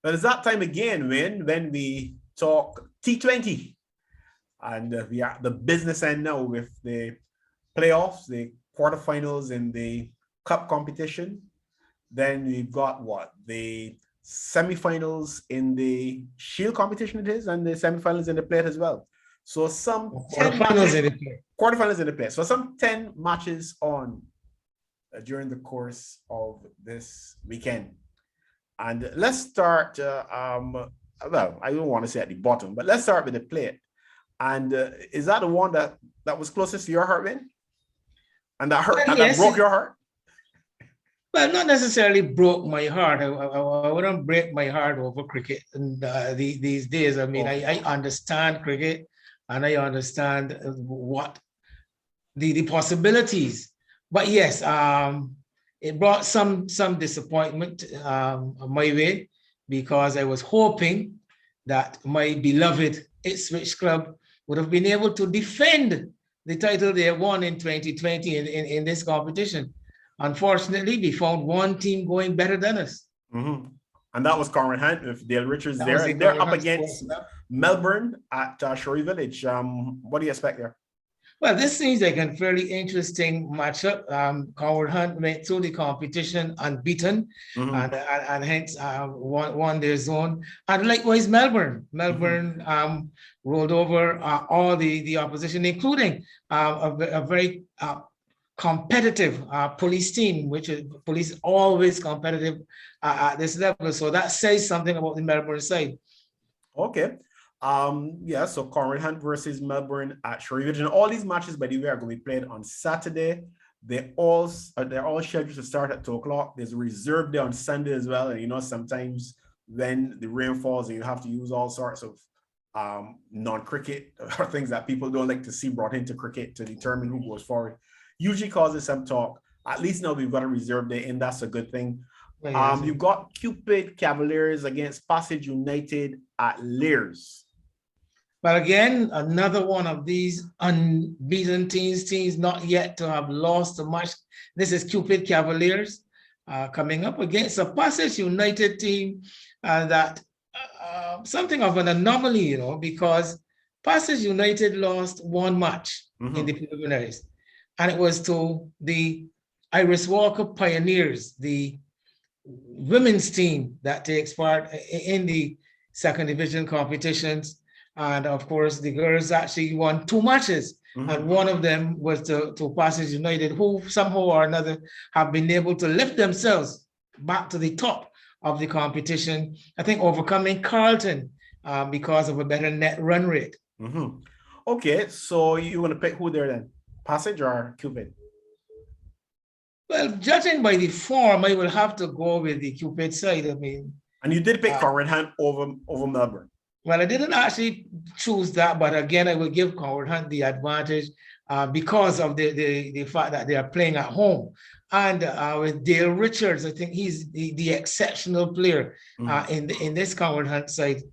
Well, it's that time again when we talk T20. And we are at the business end now with the playoffs, the quarterfinals in the cup competition. Then we've got what? The semifinals in the Shield competition it is, and the semifinals in the plate as well. So some 10 matches, quarterfinals in the plate. So some 10 matches on during the course of this weekend. And let's start, well, I don't want to say at the bottom, but let's start with the plate. And is that the one that was closest to your heart, Vin? And that hurt, well, and yes, that broke your heart? Well, not necessarily broke my heart. I wouldn't break my heart over cricket. And these days, I mean, I understand cricket and I understand what the possibilities. But yes, it brought some disappointment my way, because I was hoping that my beloved Ipswich club would have been able to defend the title they won in 2020 in this competition. Unfortunately, we found one team going better than us. Mm-hmm. And that was Conrad Hunt with Dale Richards there. And they're up against Melbourne at Shorey Village. What do you expect there? Well, this seems like a fairly interesting matchup. Conrad Hunt went through the competition unbeaten, mm-hmm. and hence won their zone. And likewise, Melbourne mm-hmm. Rolled over all the opposition, including a very competitive police team, which is police always competitive at this level. So that says something about the Melbourne side. Okay. Yeah, so Conrad Hunt versus Melbourne at Shorey Village. And all these matches, by the way, are going to be played on Saturday. They're all scheduled to start at 2 o'clock. There's a reserve day on Sunday as well. And you know, sometimes when the rain falls and you have to use all sorts of non-cricket or things that people don't like to see brought into cricket to determine who goes forward, usually causes some talk. At least now we've got a reserve day, and that's a good thing. You've got Cupid Cavaliers against Passage United at Lears. But again, another one of these unbeaten teams not yet to have lost a match. This is Cupid Cavaliers coming up against a Passage United team that something of an anomaly, you know, because Passage United lost one match mm-hmm. in the preliminaries, and it was to the Iris Walker Pioneers, the women's team that takes part in the second division competitions. And of course, the girls actually won 2 matches. Mm-hmm. And one of them was to Passage United, who somehow or another have been able to lift themselves back to the top of the competition. I think overcoming Carlton because of a better net run rate. Mm-hmm. Okay, so you want to pick who there then? Passage or Cupid? Well, judging by the form, I will have to go with the Cupid side. I mean, and you did pick Conrad Hunt over Melbourne. Well, I didn't actually choose that, but again, I will give Conrad Hunt the advantage because of the fact that they are playing at home. And with Dale Richards, I think he's the exceptional player in this Conrad Hunt side.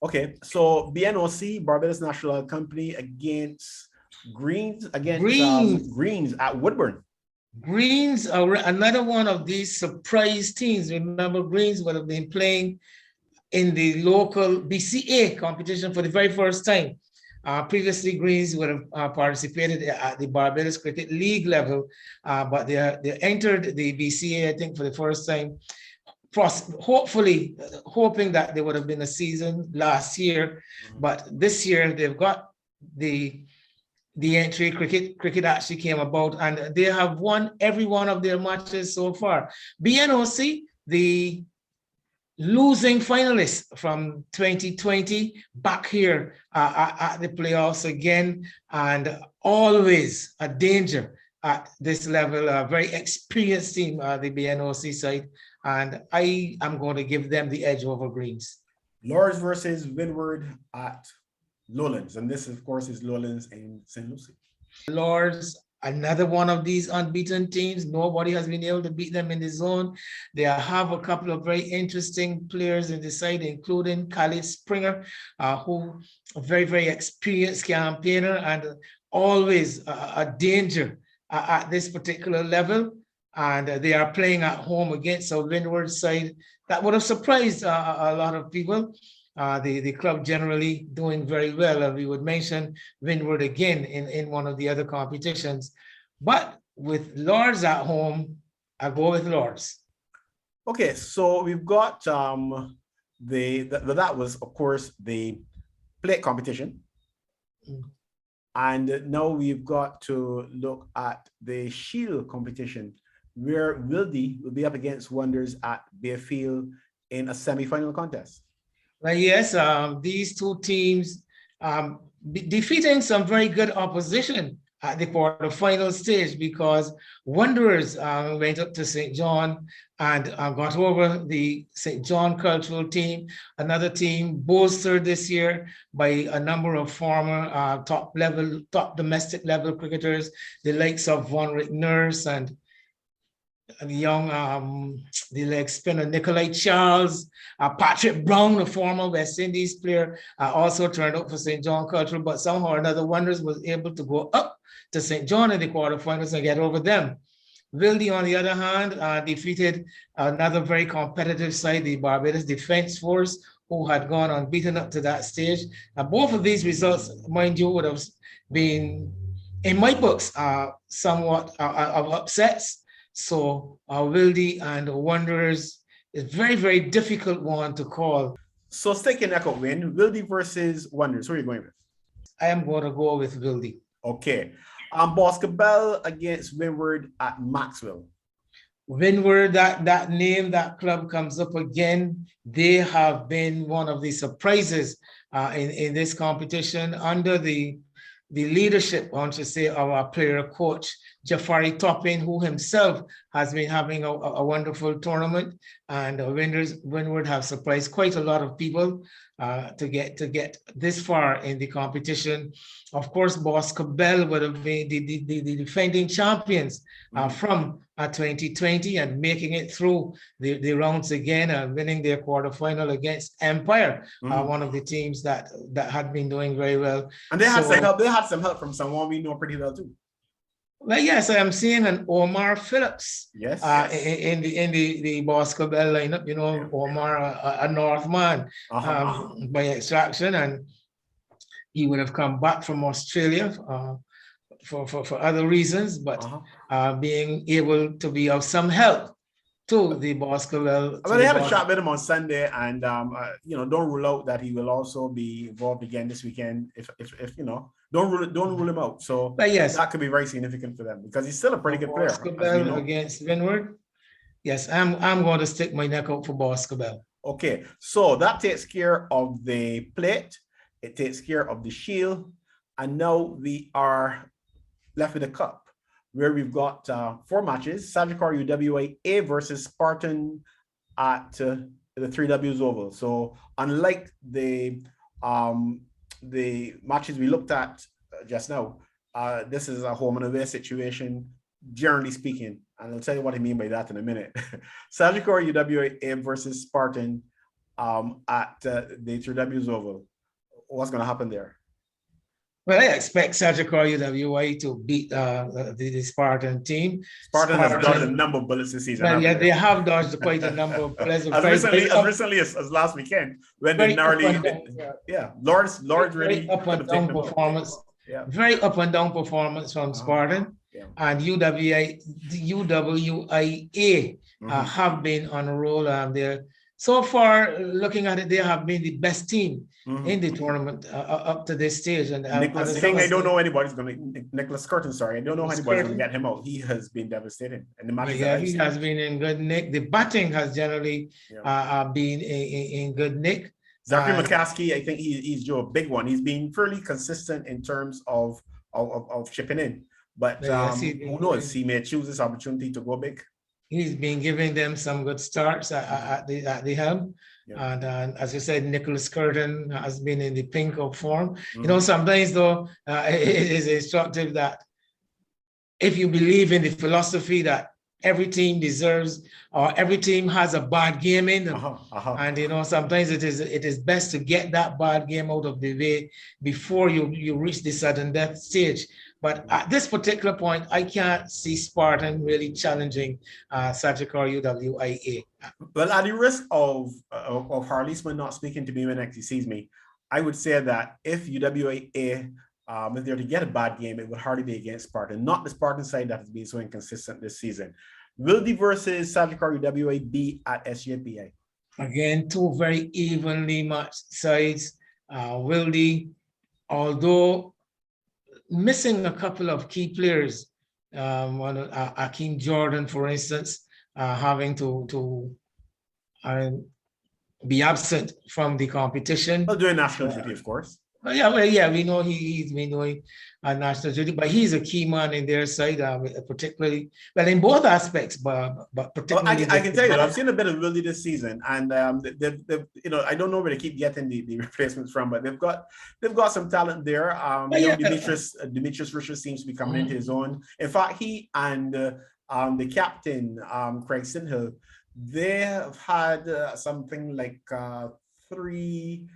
Okay, so BNOC, Barbados National Company against Greens at Woodburn. Greens are another one of these surprise teams. Remember, Greens would have been playing in the local BCA competition for the very first time. Previously, Greens would have participated at the Barbados Cricket League level, but they entered the BCA, I think, for the first time, hopefully hoping that there would have been a season last year. But this year, they've got the entry. Cricket actually came about, and they have won every one of their matches so far. BNOC, the losing finalists from 2020, back here at the playoffs again, and always a danger at this level. A very experienced team, the BNOC side, and I am going to give them the edge over Greens. Lords versus Windward at Lowlands, and this, of course, is Lowlands in St. Lucie. Lords, another one of these unbeaten teams. Nobody has been able to beat them in the zone. They have a couple of very interesting players in the side, including Khalid Springer, who a very, very experienced campaigner and always a danger at this particular level. and they are playing at home against a Windward side that would have surprised a lot of people. The club generally doing very well. We would mention Windward again in one of the other competitions. But with Lords at home, I go with Lords. Okay, so we've got that was, of course, the plate competition. And now we've got to look at the Shield competition, where Wildy will be up against Wonders at Bayfield in a semi-final contest. Well, yes, these two teams defeating some very good opposition at the quarterfinal stage, because Wanderers went up to St. John and got over the St. John cultural team, another team bolstered this year by a number of former top domestic level cricketers, the likes of Von Rick Nurse and the young the leg spinner Nikolai Charles, Patrick Brown, the former West Indies player, also turned up for St. John Cultural, but somehow or another Wonders was able to go up to St. John in the quarterfinals and get over them. Wildy, on the other hand, defeated another very competitive side, the Barbados Defence Force, who had gone unbeaten up to that stage. Both of these results, mind you, would have been, in my books, somewhat of upsets. So Wildy and Wanderers is very, very difficult one to call. So stake your neck out, Win. Wildy versus Wonders. Who are you going with? I am going to go with Wildy. Okay. Boscobel against Windward at Maxwell. Windward, that name, that club comes up again. They have been one of the surprises in this competition under the leadership, I want to say, of our player coach, Jafari Toppin, who himself has been having a wonderful tournament, and Windward have surprised quite a lot of people to get this far in the competition. Of course, Boscobel would have been the defending champions from 2020 and making it through the rounds again and winning their quarterfinal against Empire, one of the teams that had been doing very well. And they had some help. They had some help from someone we know pretty well too. Well, yes, I am seeing an Omar Phillips. Yes. In the Boscobel lineup. You know, Omar, a Northman by extraction, and he would have come back from Australia for other reasons, but being able to be of some help to the Boscobel. Well, they had a chat with him on Sunday, and don't rule out that he will also be involved again this weekend. If don't rule him out. So but yes, that could be very significant for them because he's still a pretty good player. Boscobel against Windward. Yes, I'm going to stick my neck out for Boscobel. Okay, so that takes care of the plate. It takes care of the shield, and now we are left with the cup, where we've got 4 matches: Sagicor UWA versus Spartan at the 3Ws Oval. So unlike the matches we looked at just now, this is a home and away situation, generally speaking, and I'll tell you what I mean by that in a minute. Sagicor UWA versus Spartan at the 3Ws Oval. What's going to happen there? Well, I expect Sagicor UWA to beat the Spartan team. Spartan has dodged a number of bullets this season. Well, yeah, they have dodged quite a number of bullets. as recently as last weekend, when they narrowly, Lords really up and down performance. Yeah. Very up and down performance from Spartan, and UWA have been on a roll. They're so far, looking at it, they have been the best team in the tournament up to this stage. And Nicholas King, I don't know anybody's going to. Nicholas Curtin, sorry, I don't know anybody's going to get him out. He has been devastating, and the match. Yeah, he has been in good nick. The batting has generally been in good nick. Zachary McCaskey, I think he's a big one. He's been fairly consistent in terms of chipping in, but who knows? He may choose this opportunity to go big. He's been giving them some good starts at the helm. Yeah. And as you said, Nicholas Curtin has been in the pink of form. You know, sometimes though, it is instructive that if you believe in the philosophy that every team deserves, or every team has a bad game in them. And sometimes it is best to get that bad game out of the way before you reach the sudden death stage. But at this particular point, I can't see Spartan really challenging Sagicor UWIA. Well, at the risk of Harleysman not speaking to me when next he sees me, I would say that if UWIA, if they're to get a bad game, it would hardly be against Spartan, not the Spartan side that has been so inconsistent this season. Wildy versus Sagicor UWA be at SJPA? Again, two very evenly matched sides. Wildy, although missing a couple of key players, Akeem Jordan, for instance, having to be absent from the competition. Well, doing national duty, of course. Yeah, we know he's been doing national duty, but he's a key man in their side, particularly, well, in both aspects, but particularly. Well, I can tell you, I've seen a bit of Wildy this season, and they've I don't know where they keep getting the replacements from, but they've got some talent there. Demetrius Richards seems to be coming into his own. In fact, he and the captain, Craig Sinhill, they have had something like 3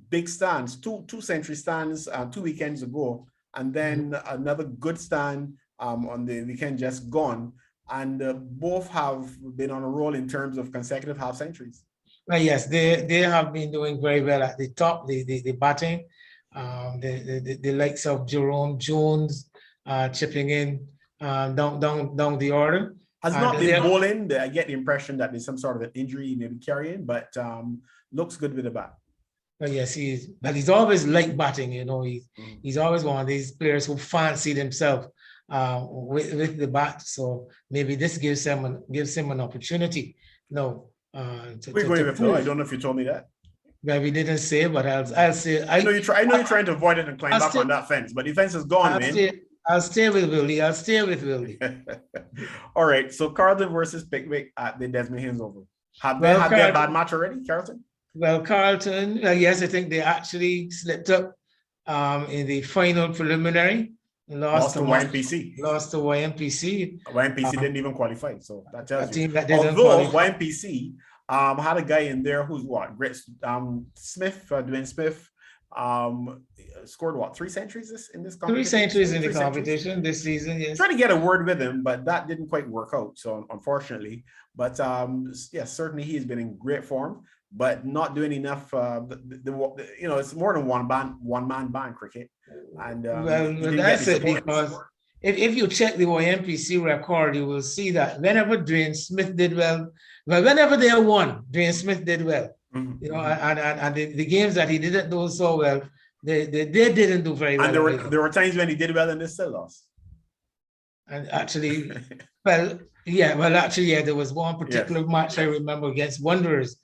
big stands, two century stands 2 weekends ago, and then another good stand on the weekend just gone, and both have been on a roll in terms of consecutive half centuries. Well, yes, they have been doing very well at the top, the batting, the likes of Jerome Jones chipping in down the order. Has not been bowling. I get the impression that there's some sort of an injury maybe carrying, but looks good with the bat. Well, yes, he's always liked batting. He's always one of these players who fancied himself with the bat. So maybe this gives him an opportunity. No, we're going with no. I don't know if you told me that. Well, we didn't say, but I'll say. I know you're trying to avoid it and climb back on that fence, but the fence is gone, man. I'll stay with Wildy. All right. So Carlton versus Pickwick at the Desmond Haynes Oval. Have they had their bad match already, Carlton? Well, Carlton, yes, I think they actually slipped up in the final preliminary. Lost to YMPC. YMPC didn't even qualify, so that tells you. Although YMPC had a guy in there who's Smith, Dwayne Smith, scored 3 centuries in this competition? 3 centuries in the competition this season, yes. Trying to get a word with him, but that didn't quite work out, so unfortunately. But yes, certainly he's been in great form, but not doing enough. It's more than one man band cricket. And well, that's it, because if you check the YMPC record, you will see that whenever Dwayne Smith did well, whenever they won, Dwayne Smith did well. Mm-hmm. And the games that he didn't do so well, they didn't do very well. And there were times when he did well and they still lost. And actually, there was one particular match I remember against Wanderers,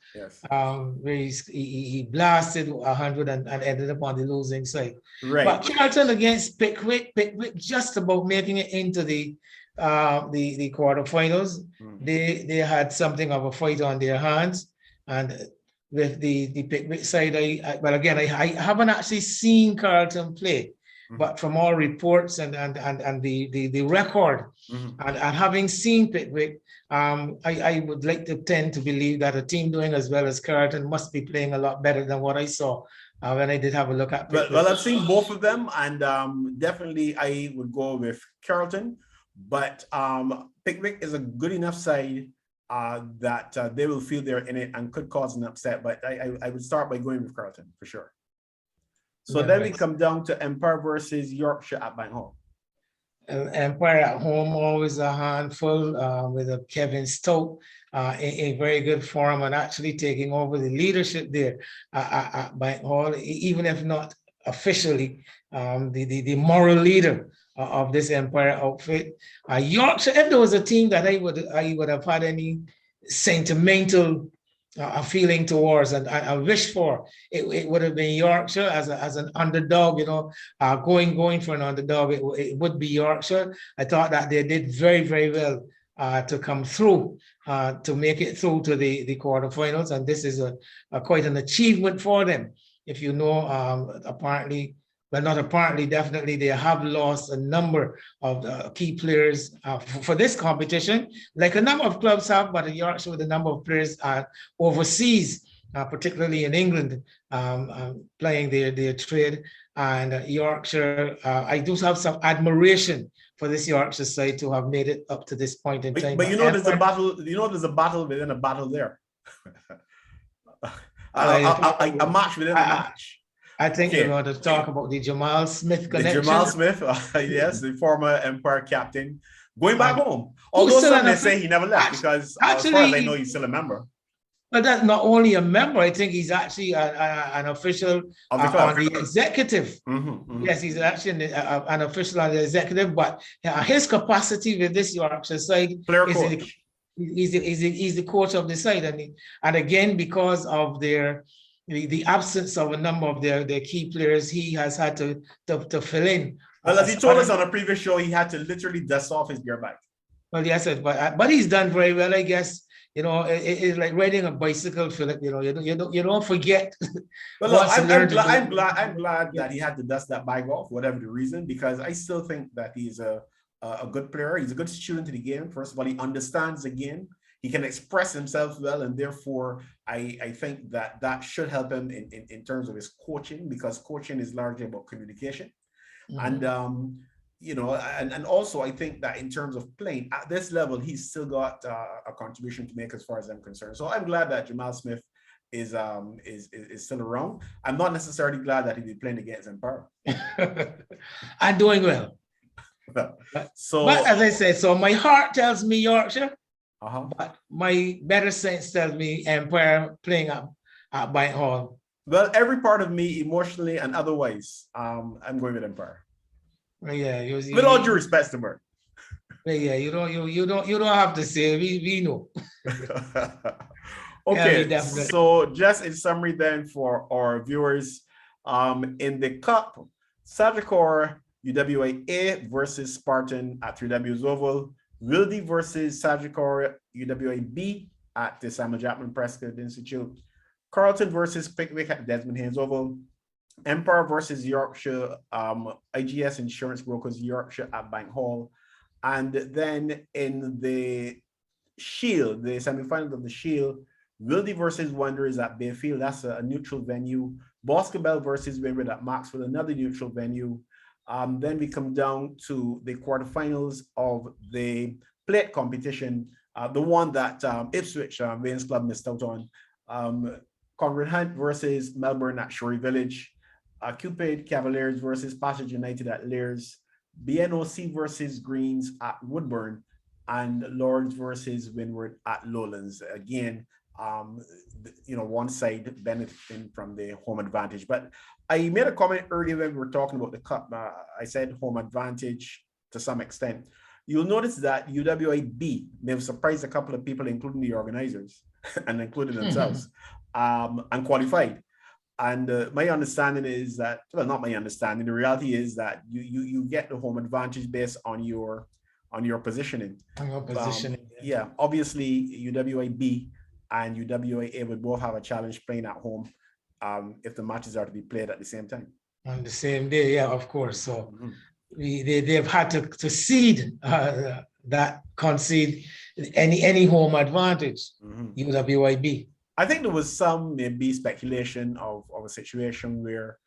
where he blasted 100 and ended up on the losing side. Right. But Carlton against Pickwick just about making it into the quarterfinals. They had something of a fight on their hands, and with the Pickwick side, I haven't actually seen Carlton play. But from all reports and the record, and having seen Pickwick, I would like to tend to believe that a team doing as well as Carlton must be playing a lot better than what I saw when I did have a look at Pickwick. Well, I've seen both of them, and definitely I would go with Carlton. But Pickwick is a good enough side that they will feel they're in it and could cause an upset. But I would start by going with Carlton for sure. So then we come down to Empire versus Yorkshire at Bank Hall. Empire at home, always a handful with a Kevin Stoke in very good form and actually taking over the leadership there at Bank Hall, even if not officially the moral leader of this Empire outfit. Yorkshire, if there was a team that I would have had any sentimental a feeling towards and I wish for, it would have been Yorkshire as an underdog, going for an underdog, it would be Yorkshire. I thought that they did very, very well to come through, to make it through to the quarterfinals, and this is a quite an achievement for them. If you know, apparently but not apparently, definitely they have lost a number of key players for this competition, like a number of clubs have, but in Yorkshire with a number of players overseas, particularly in England, playing their trade. And Yorkshire, I do have some admiration for this Yorkshire side to have made it up to this point in time. But you know, there's a battle. You know, there's a battle within a battle there. A match within a match. I think we want to talk about the Jamal Smith connection. The Jamal Smith, yes, the former Empire captain, going back home. Although some may say he never left, because as far as I know, he's still a member. But that's not only a member. I think he's actually an official on the executive. Yes, he's actually an official on the executive. But his capacity with this Yorkshire side is he's the coach of the side, and again, because of the absence of a number of their key players, he has had to fill in. Well, as he told us on a previous show, he had to literally dust off his gear bike. Well, yes, but he's done very well, I guess. You know, it's like riding a bicycle, Philip. You know, you don't forget. Well, look, I'm glad that he had to dust that bike off, whatever the reason, because I still think that he's a good player. He's a good student to the game. First of all, he understands the game. He can express himself well, and therefore, I think that should help him in terms of his coaching, because coaching is largely about communication. And you know, and also I think that in terms of playing at this level, he's still got a contribution to make as far as I'm concerned. So I'm glad that Jamal Smith is still around. I'm not necessarily glad that he'll be playing against Empire. I'm doing well. But as I said, so my heart tells me Yorkshire, but my better sense tells me Empire playing at Bank Hall. Well, every part of me, emotionally and otherwise, I'm going with Empire. Yeah, with all due respect to Bert. Yeah, you don't have to say, we know. Okay, yeah, so just in summary then for our viewers, in the cup, Sagicor UWA versus Spartan at 3Ws Oval, Wildy versus Sagicor UWA B at the Samuel Jackman Prescott Institute, Carlton versus Pickwick at Desmond Haynes Oval, Empire versus Yorkshire, IGS Insurance Brokers Yorkshire at Bank Hall. And then in the Shield, the semi-finals of the Shield, Wildy versus Wanderers at Bayfield, that's a neutral venue. Boscobel versus Winwood at Maxwell, another neutral venue. Then we come down to the quarterfinals of the plate competition, the one that Ipswich Waynes Club missed out on. Conrad Hunt versus Melbourne at Shorey Village. Cupid Cavaliers versus Passage United at Lears, BNOC versus Greens at Woodburn, and Lords versus Windward at Lowlands. Again, you know, one side benefiting from the home advantage. But I made a comment earlier when we were talking about the cup. I said home advantage to some extent. You'll notice that UWA-B may have surprised a couple of people, including the organizers and including themselves, and qualified. And my understanding is that, well, not my understanding, the reality is that you get the home advantage based on your positioning. On your positioning. Yeah, obviously UWA-B and UWA-A would both have a challenge playing at home if the matches are to be played at the same time. On the same day, yeah, of course. So they've had to cede concede any home advantage, UWA-B. I think there was some maybe speculation of a situation where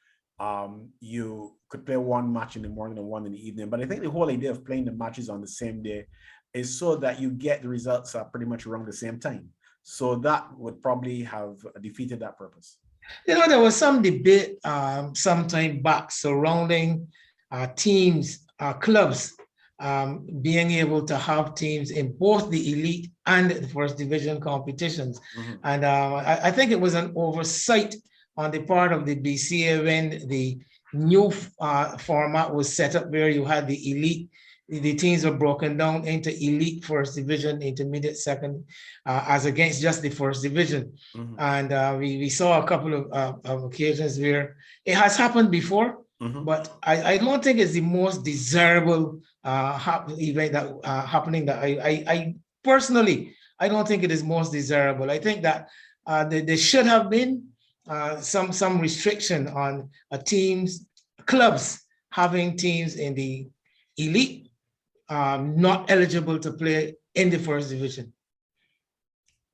you could play one match in the morning and one in the evening. But I think the whole idea of playing the matches on the same day is so that you get the results pretty much around the same time. So that would probably have defeated that purpose. You know, there was some debate some time back surrounding teams, clubs, being able to have teams in both the elite and the first division competitions. And I think it was an oversight on the part of the BCA when the new format was set up, where you had the elite, the teams were broken down into elite first division, intermediate second, as against just the first division. And we saw a couple of occasions where it has happened before, but I don't think it's the most desirable event that happening. That I personally, I don't think it is most desirable. I think that there should have been some restriction on a team's clubs having teams in the elite not eligible to play in the first division.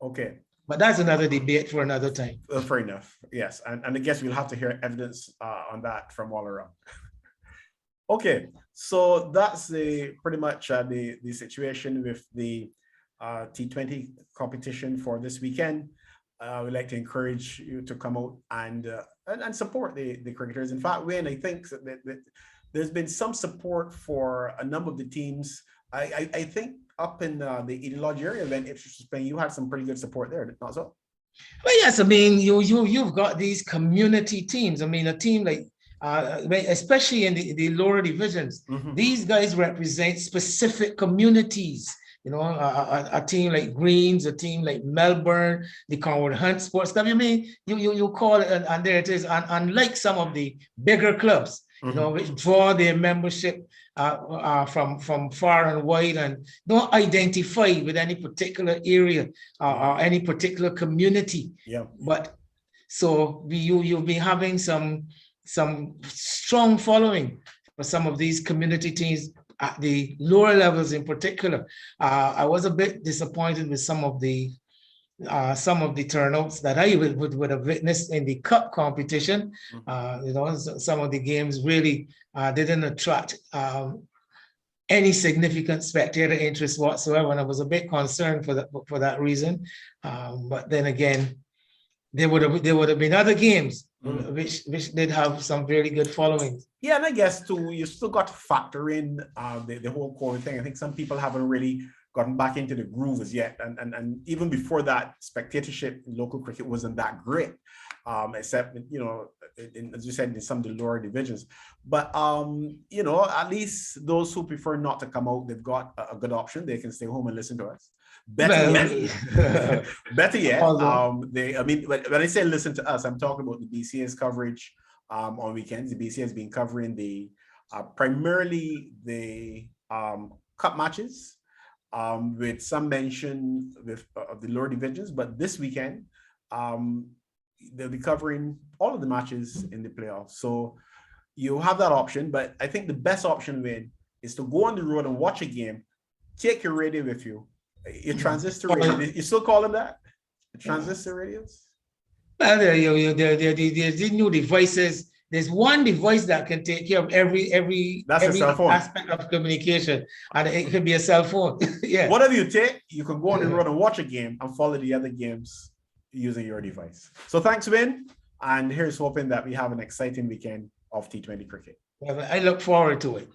Okay. But that's another debate for another time. Fair enough. Yes. And I guess we'll have to hear evidence on that from all around. Okay. So that's pretty much the situation with the T20 competition for this weekend. We'd like to encourage you to come out and support the cricketers. In fact, Wayne, I think that there's been some support for a number of the teams. I think up in the Eden Lodge area event, Ipswich was playing, you had some pretty good support there, not so? Well, yes, I mean, you've got these community teams. I mean, a team like, especially in the lower divisions, these guys represent specific communities. You know, a team like Greens, a team like Melbourne, the Conward Hunt Sports Club. I mean, you call it, and there it is. And unlike some of the bigger clubs, you know, which draw their membership from far and wide and don't identify with any particular area or any particular community. Yeah. But so you've been having some strong following for some of these community teams at the lower levels in particular. I was a bit disappointed with some of the turnouts that I would have witnessed in the cup competition. You know, some of the games really didn't attract any significant spectator interest whatsoever, and I was a bit concerned for that reason. But then again, there would have been other games which did have some very good followings. Yeah, and I guess too, you still got to factor in the whole COVID thing. I think some people haven't really gotten back into the groove as yet, and even before that, spectatorship in local cricket wasn't that great, except, you know, as you said, in some of the lower divisions. But you know, at least those who prefer not to come out, they've got a good option. They can stay home and listen to us. Better yet, I mean, when I say listen to us, I'm talking about the BCA's coverage on weekends. The BCA has been covering the primarily the cup matches, with some mention of the lower divisions. But this weekend, they'll be covering all of the matches in the playoffs. So you have that option. But I think the best option, Wayne, is to go on the road and watch a game. Take your radio with you. Your transistor radio. You still call them that? The transistor radios? Well, there's these new devices. There's one device that can take care of every aspect of communication, and it could be a cell phone. Yeah. Whatever you take, you can go on the road and watch a game and follow the other games using your device. So thanks, Win, and here's hoping that we have an exciting weekend of T20 cricket. I look forward to it.